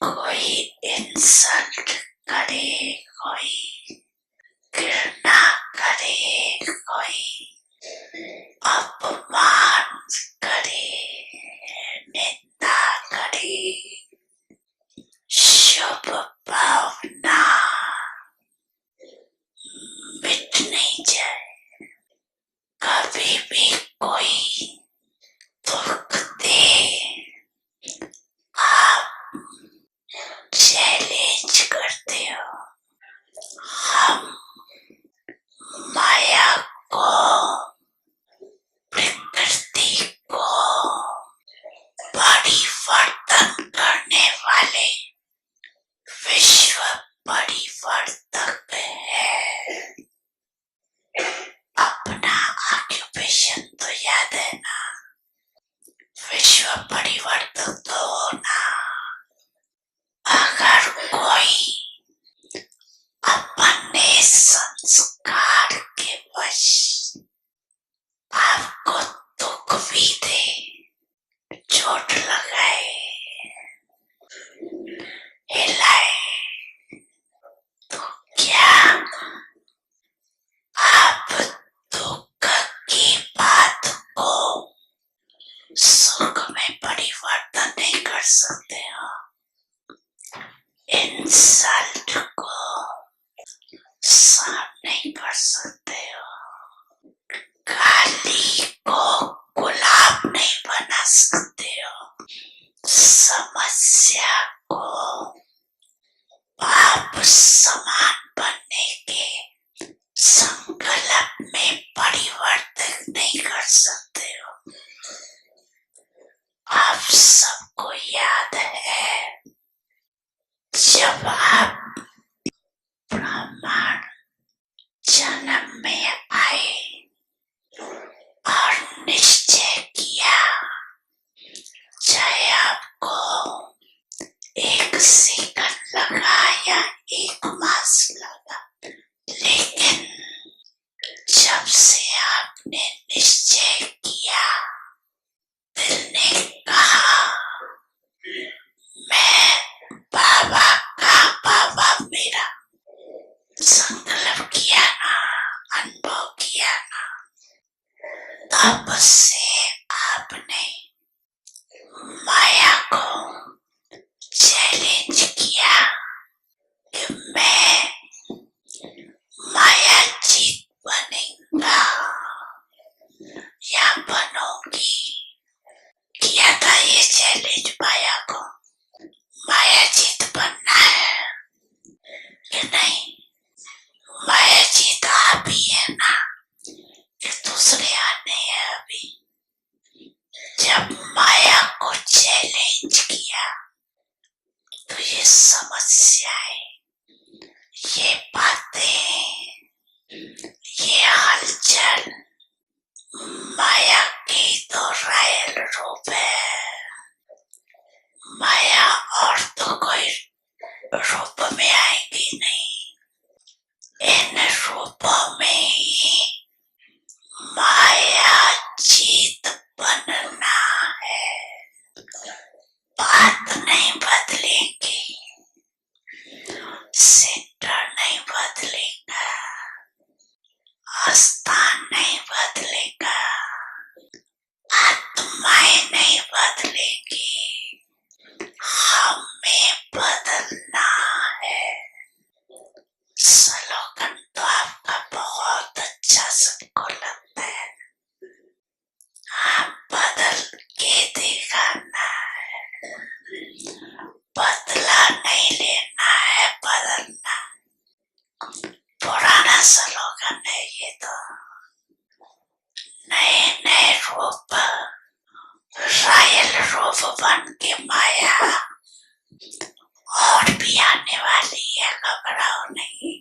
कोई इंसल्ट करे, कोई घृणा करे, कोई अपमान करे, निंदा करे, शुभ भावना मिट नहीं जाए। कभी भी कोई दुख दे, आप चैलेंज करते हो। हम माया को, प्रकृति को परिवर्तन करने वाले विश्व परिवर्तक है। अपना ऑक्यूपेशन तो याद है ना, विश्व परिवर्तक तो होना। अगर कोई अपने संस्कार के वश आपको दुख भी दे, चोट लगाए, हिलाए, तो क्या आप दुख की बात को सुख में परिवर्तन नहीं कर सकते हो? इंसल्ट को सहन नहीं कर सकते हो? गाली को गुलाब नहीं बना सकते हो? समस्या को आप समान बनने के संकल्प में परिवर्तित नहीं कर सकते हो। आप सबको याद है, जब आप ब्राह्मण जन्म में आए और निश्चय किया, चाहे आपको 1 सेकंड लगा या 1 मास लगा, लेकिन जब से आपने निश्चय किया, दिल ने कहा मैं बाबा का बाबा मेरा, संकल्प किया ना, अनुभव किया ना, तब से आपने माया को चैलेंज किया कि मैं माया जीत बनेगा या बनूंगी। किया था ये चैलेंज माया को, माया जीत बनना है कि नहीं? माया जीत आप ही है ना, कि दूसरे आने हैं अभी? जब माया को चैलेंज किया तो ये समस्याएं, ये बातें, ये हलचल माया की तो रायल रूप है। माया और तो कोई रूप में आएगी नहीं, इन रूपों में ही माया जीत बनना है। बात नहीं बदलेगी, सेंटर नहीं बदलेगा, स्थान नहीं बदलेगा, आत्माएं नहीं बदलेगी, हमें बदलना है। स्लोगन तो आपका बहुत अच्छा सबको लगता है, आप बदल के दिखाना है, बदला नहीं लेना है, बदलना। पुराना स्लोगन है ये तो। नए नए रूप, रायल रूप बन के माया और भी आने वाली है, घबराओ नहीं।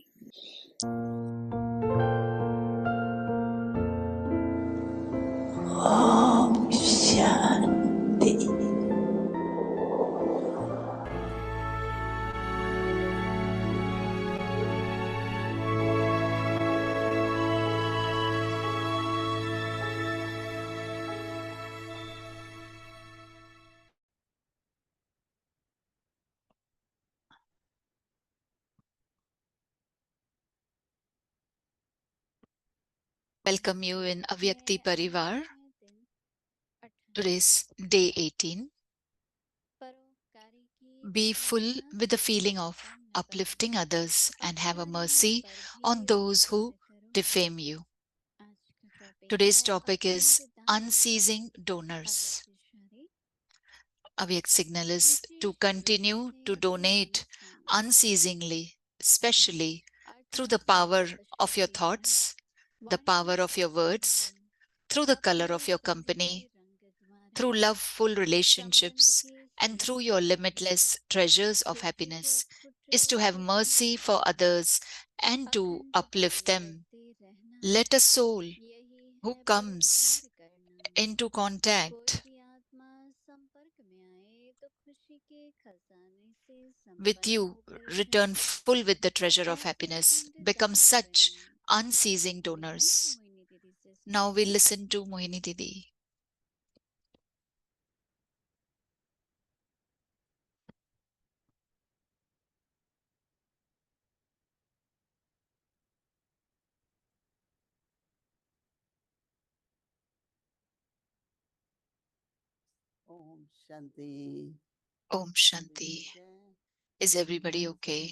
Om Shanti. welcome you in Avyakti Parivar. Today's day 18. Be full with the feeling of uplifting others and have a mercy on those who defame you. Today's topic is unceasing donors. Avyak signal is to continue to donate unceasingly, especially through the power of your thoughts, the power of your words, through the color of your company, through loveful relationships, and through your limitless treasures of happiness, is to have mercy for others and to uplift them. Let a soul who comes into contact with you return full with the treasure of happiness, become such unceasing donors. Now we listen to Mohini Didi. Om Shanti. Om Shanti. Is everybody okay?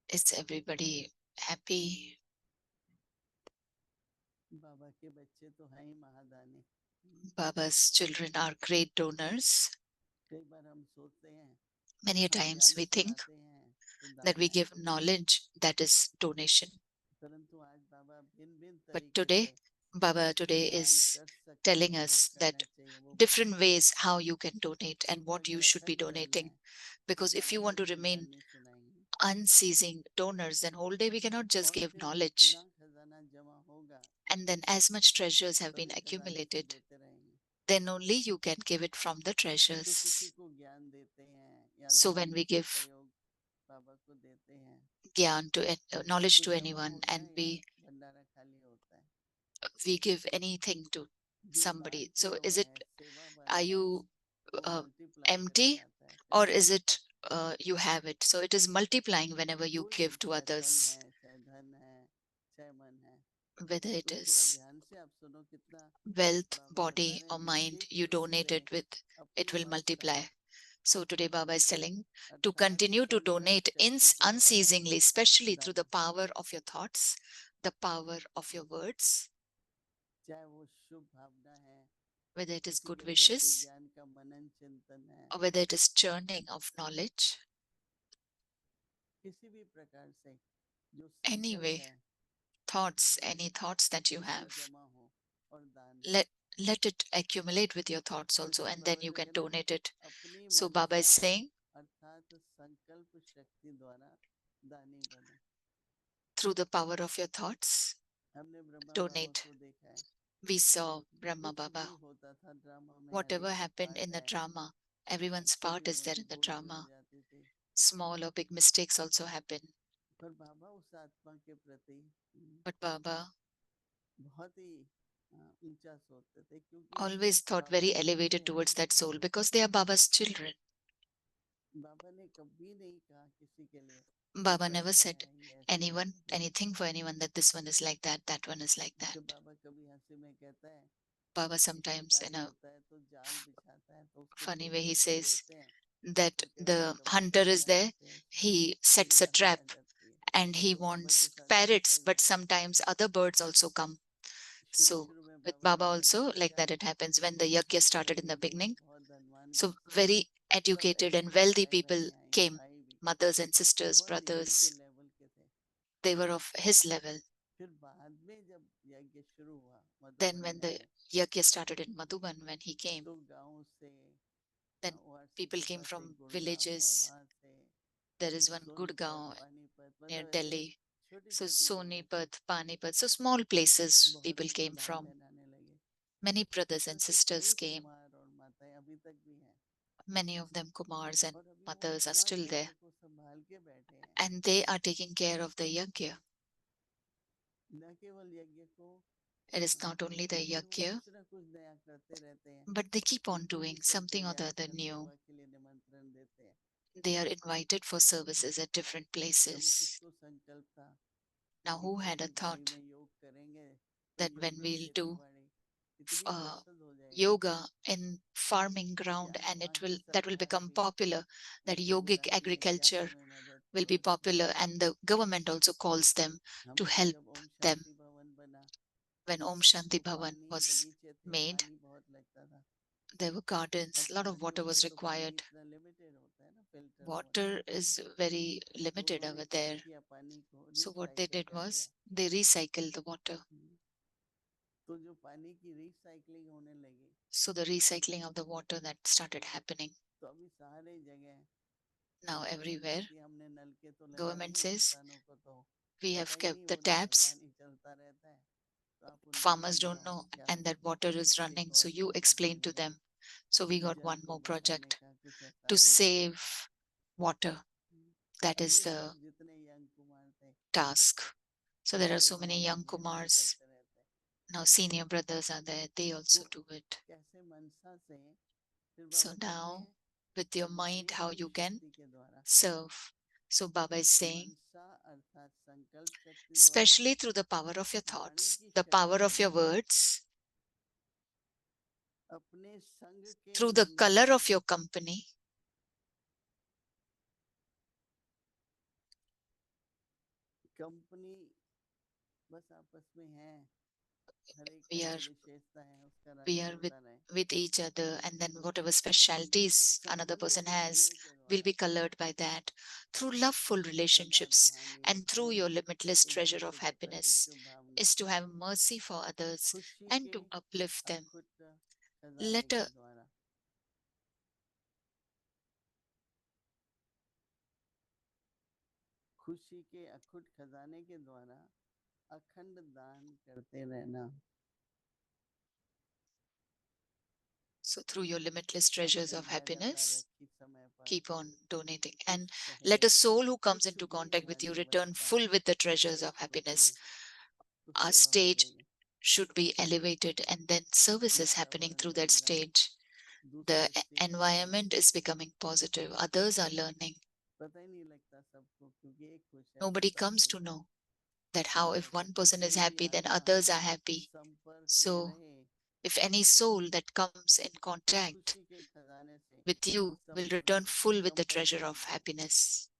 Is everybody happy? बाबा के बच्चे तो हैं ही महादानी. Baba's children are great donors. कई बार हम सोचते हैं Many हम times ज्ञान we think सुनाते हैं तो that दान we है. give knowledge, that is donation. परंतु आज बाबा भिन्न भिन्न But तरीके today, से Baba today दान is कर सकते telling हैं और us करना that चाहिए वो different बताते हैं. ways how you can donate and what you अगर should be अखंड रहना donating. है तो Because if you Baba want her to दिन ज्ञान remain नहीं सुनाएंगे. unceasing donors, then whole day we cannot just और give फिर knowledge. जितना खजाना जमा होगा And then as much treasures have been तभी खजाने से accumulated, देते रहेंगे. then only you can give it from the तो किसी treasures. को ज्ञान देते हैं या So when धन we give सहयोग बाबा को देते हैं gyan to knowledge तो to जमा anyone होता and है या भंडारा खाली होता है. we give anything to जो somebody, दान so किया is हुआ it, है सेवा are वाला है you वो uh, मल्टीप्लाई करके empty, आता है. or कभी is it you have it, so it is multiplying whenever you कोई भी give to चाहे तन others, है चाहे धन है चाहे मन है. whether it तो थोड़ा is ध्यान से आप सुनो कितना wealth, बाबा बता body रहे or हैं mind, विशेष you रूप donate से it with, it अपनी will Mamata multiply. So today Baba is telling to अर्थात continue to संकल्प donate शक्ति के द्वारा unceasingly, especially through the दान करो. power of your thoughts, the power of your words, चाहे वो शुभ भावना है, whether it is किसी good के प्रति wishes ज्ञान का मनन चिंतन है, or whether it is churning of knowledge. किसी भी प्रकार से जो संकल्प Anyway, है thoughts, any thoughts that you उसमें have, जमा हो और दान let let it accumulate with your thoughts और also, जैसे and then Baba you ji can लगे ना donate it. अपनी So Baba is Mansa saying अर्थात संकल्प शक्ति द्वारा दानी बनो. through the power of your thoughts, हमने ब्रह्मा बाबा donate. को देखा है. We saw Brahma कुछ Baba. भी होता था ड्रामा में हर Whatever एक का happened पार्ट in the है. drama, everyone's part छोटी is there मोटी in the भूल भी हो drama. जाती थी Small or big mistakes also happen. पर बाबा उस आत्मा के प्रति But Baba बहुत ही ऊंचा सोचते थे क्योंकि always thought बाबा very के बच्चे elevated हैं. towards that soul because they are Baba's children. बाबा ने कभी नहीं कहा किसी के लिए ये Baba never वैसा said है ये ऐसा है. anything for anyone that this one is like that one is like जैसे that. बाबा कभी हंसी में कहता है Baba कि sometimes in शिकारी a होता है तो जाल बिछाता है तो उसको funny way छोटे he कीड़े says होते हैं that वो कहता है the hunter कबूतर भी is आ there, जाते हैं he sets a चिड़िया भी trap आ जाती है. and he तो बाबा के wants साथ भी ऐसा parrots, ही but है. sometimes other birds also come. शुरू So शुरू में with बाबा Baba ने जब also like देखा that it happens when the yajna started in the कई लोग beginning. बहुत धनवान घर So से very सब educated ऐसी and wealthy माताएं people बहनें आई came, भाई भी mothers and sisters, बहुत इसी के brothers. लेवल के थे. They were of his level. फिर बाद में जब यज्ञ शुरू हुआ Then मधुबन when में the yajna started in Madhuban, when he came, तो गांव से then वारसी people के came पास from एक गुड़गांव है villages. वहां से There is one Sonipat Gurgaon Panipat near मतलब ऐसे Delhi. छोटी So छोटी जगह से Sonipat, Panipat, so small places बहुत people लोग came दान from. देने आने लगे. Many brothers उसमें and से sisters कई came. कुमार और माताएं अभी तक भी हैं Many of them Kumars and और अभी वो mothers are इतना still there. यज्ञ को संभाल के बैठे हैं. And they are taking care of the yajna. न केवल यज्ञ को It is not only the लेकिन वो yajna, कुछ ना कुछ नया करते रहते हैं. but they keep on उनको भी doing सबको something or the याद other कर new. सेवा के लिए निमंत्रण देते हैं. They are invited for services at different कभी places. किसको संकल्प था Now, कि who had a चलिए दिल्ली thought में योग करेंगे that when we'll do yoga in farming ground, and that will become popular, that yogic agriculture will be popular, and the government also calls them to help them. When Om Shanti Bhavan was made, there were gardens, a lot of water was required. Water is very limited over there. So what they did was they recycled the water. So the recycling of the water that started happening. Now everywhere, government says we have kept the taps. Farmers don't know, and that water is running. So you explain to them. So we got one more project to save water. That is the task. So there are so many young Kumars. Now senior brothers are there. They also do it. So now with your mind, how you can serve. So Baba is saying, especially through the power of your thoughts, the power of your words, through the color of your company, we are with each other, and then whatever specialties another person has will be colored by that, through loveful relationships and through your limitless treasure of happiness is to have mercy for others and to uplift them. Let a खुशी के अखुट खजाने के द्वारा अखंड दान करते रहना. So through your limitless treasures of happiness, keep on donating. And let a soul who comes into contact with you return full with the treasures of happiness. Our stage should be elevated, and then service is happening through that stage. The environment is becoming positive. Others are learning. Nobody comes to know that how if one person is happy, then others are happy. So if any soul that comes in contact with you will return full with the treasure of happiness,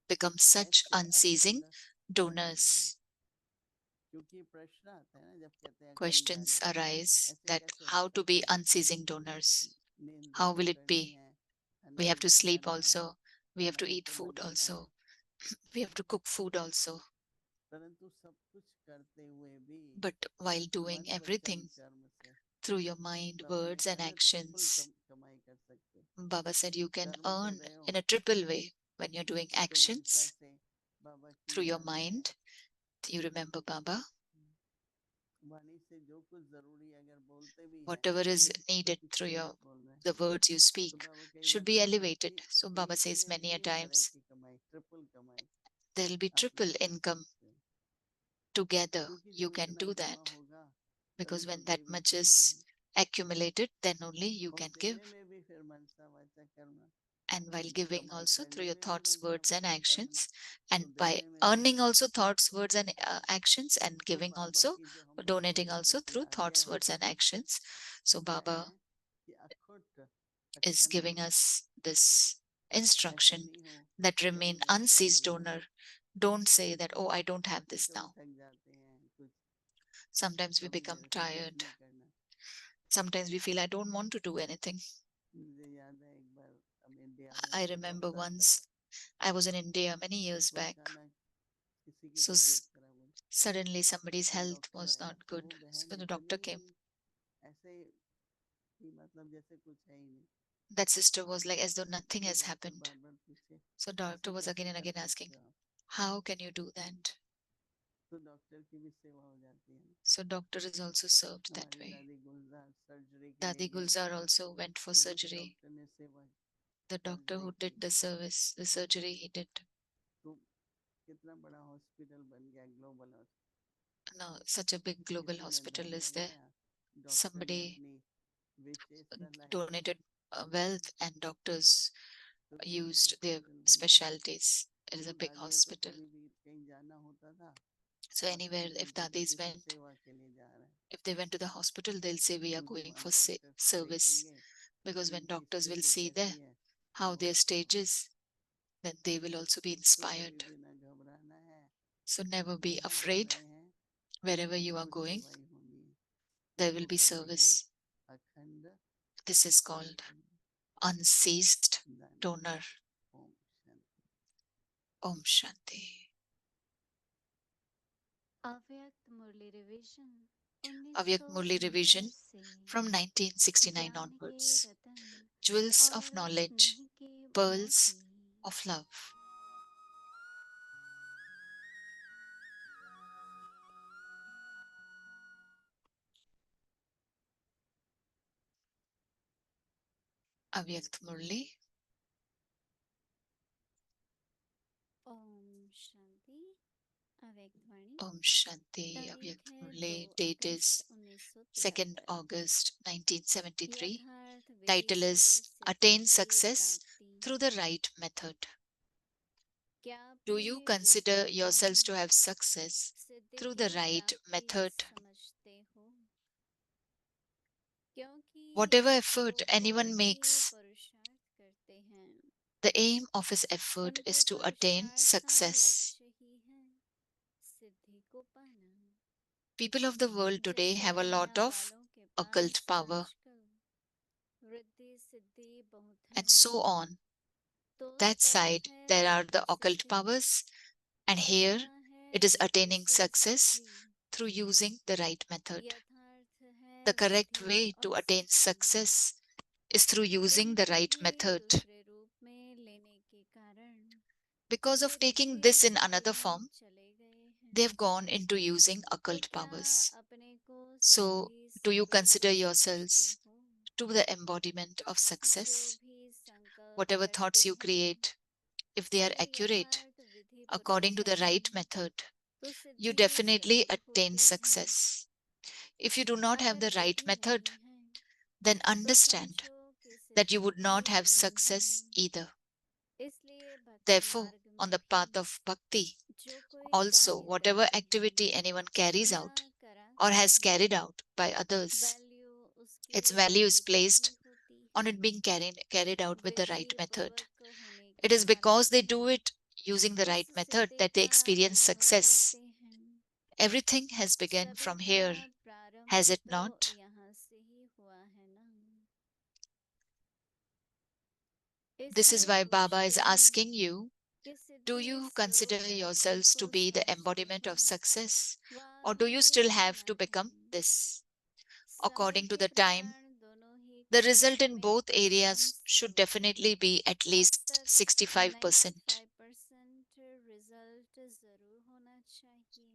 become such unceasing donors. Questions arise that how to be unceasing donors. How will it be? We have to sleep also. We have to eat food also. We have to cook food also. But while doing everything through your mind, words, and actions, Baba said you can earn in a triple way. When you're doing actions through your mind, you remember Baba. Whatever is needed through the words you speak should be elevated. So Baba says many a times, there'll be triple income together. You can do that. Because when that much is accumulated, then only you can give. And while giving also through your thoughts, words, and actions, and by earning also thoughts, words, and actions, and giving also, donating also through thoughts, words, and actions. So Baba is giving us this instruction that remain unceased donor. Don't say that, oh, I don't have this now. Sometimes we become tired. Sometimes we feel I don't want to do anything. I remember once I was in India many years back. So suddenly somebody's health was not good. So the doctor came. That sister was like as though nothing has happened. So doctor was again and again asking, how can you do that? So doctor is also served that way. Dadi Gulzar also went for surgery. The doctor who did the service, the surgery he did. Now such a big global hospital is there. Somebody donated wealth and doctors used their specialties. It is a big hospital. So anywhere if Dadis went, If they went to the hospital, they'll say we are going for doctor को service, देखेंगे because कि when इनकी doctors will स्थिति see कैसी there है how तो their stage is, then they will also be तो कभी inspired. भी ना घबराना है, So never be जहाँ जा afraid. रहे हैं Wherever you are कुछ going, सेवाई होनी है, there will इसको be कहते हैं service. अखंड This is called unceased दान। donor. Om Shanti. Om Shanti. अव्यक्त मुरली रिवीजन Avyak Murli revision 1969 से from 1969 ज्ञान के onwards. रतन Jewels of और knowledge, स्नेह के pearls मोती of love. Avyakt Murli. Om Shanti अव्यक्त वाणी Om Shanti. तारीख Avyakt है 2 Murli. Date August is 2nd 1973 August 1973. यथार्थ विधि Title से is सिद्धि Attain की Success प्राप्ति Through the Right Method. क्या Do you प्रिय consider विद्वान yourselves to have success Siddhi through की the right प्राप्ति method? समझते हो क्योंकि Whatever जो effort कोई anyone भी makes, पुरुषार्थ करते हैं the aim of his effort उनके is to attain पुरुषार्थ का success. लक्ष्य ही है सिद्धि को पाना People of the world today जैसे have a दुनिया lot of वालों के occult पास power आजकल वृद्धि सिद्धि बहुत है and so on. तो उस That तरफ side, है there are the वृद्धि occult सिद्धि powers, and और here यहाँ है it is वृद्धि attaining से success Siddhi through using the right method. यथार्थ है The correct Vidhi way to और attain Siddhi success is through using the इनको right ही method. दूसरे रूप में लेने के कारण Because वे of taking वृद्धि this in another Siddhi form, में चले गए they हैं have gone into using तो occult क्या powers. अपने को So, सिद्धि do you साधक consider समझते yourselves हो to the embodiment of जो success? भी संकल्प Whatever करते thoughts you हैं create, if they are अगर accurate यथार्थ विधि पर according to the चलें right method, तो you सिद्धि definitely जरूर attain होती है success. If you do not have अगर the right विधि method, नहीं है then तो understand समझो कि that you Siddhi would not भी have नहीं success है either. इसलिए भक्ति Therefore, मार्ग on में the भी path of bhakti, जो कोई also कार्य whatever करते activity हैं anyone carries या out or कराते has हैं carried out by others, value its उसकी value is विधि पर placed ही होती on है it being carried out with the right Vidhi method. पूर्वक होने It के is कारण because they he do it using the उस right method Siddhi that they का experience अनुभव success. करते हैं Everything has begun सभी from का here, प्रारंभ has it तो not? यहाँ से ही हुआ है ना This is इसलिए why Baba is पूछते हैं asking you, कि do सिद्धि you consider स्वरूप प्राप्ति yourselves to को be the समझते embodiment हो of success? वह Or do you भी still है have to become नहीं this? समय According to के the time, प्रमाण दोनों ही the result कार्यों in में both उत्तम areas should सेवा करें definitely be at अब least तक 65%. 95% रिजल्ट जरूर होना चाहिए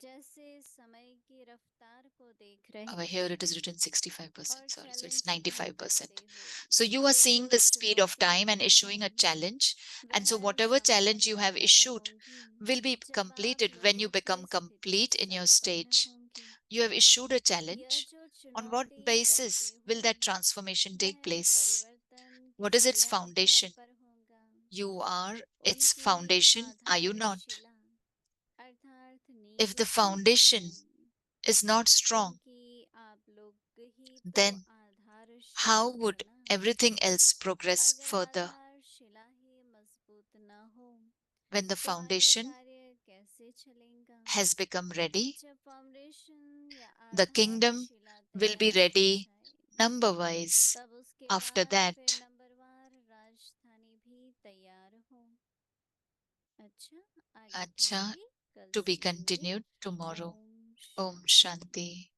जैसे समय की रफ्तार को देख रहे Over here it is हैं written 65%, और sorry, so it's चैलेंज भी 95%. करते हो So you are तो seeing जो the speed of चुनौतियां time and issuing a हैं challenge. And so वह whatever challenge you संपन्न have तब issued होंगी will be जब आप completed when you लोगों की become स्थिति complete in your संपन्न stage. होंगी You have issued a यह challenge. जो On what चुनौती basis करते हो will that transformation take वह place? परिवर्तन What is its किसके आधार foundation? पर होगा You are its उनकी foundation, are you not? आधारशिला अर्थात If नींव the क्या foundation है is not strong, क्योंकि आप लोग ही तो then आधारशिला how हो would ना everything else progress अगर further? आधारशिला ही मजबूत ना हो When the तो आगे foundation कार्य कैसे चलेगा has become ready, जब फाउंडेशन या the kingdom आधारशिला will be तैयार हो ready जाए number wise तब उसके after बाद फिर that. नंबरवार राजधानी भी तैयार हो अच्छा आगे की Acha, मुरली कल to be सुनेंगे continued tomorrow. ओम Om शांति Shanti.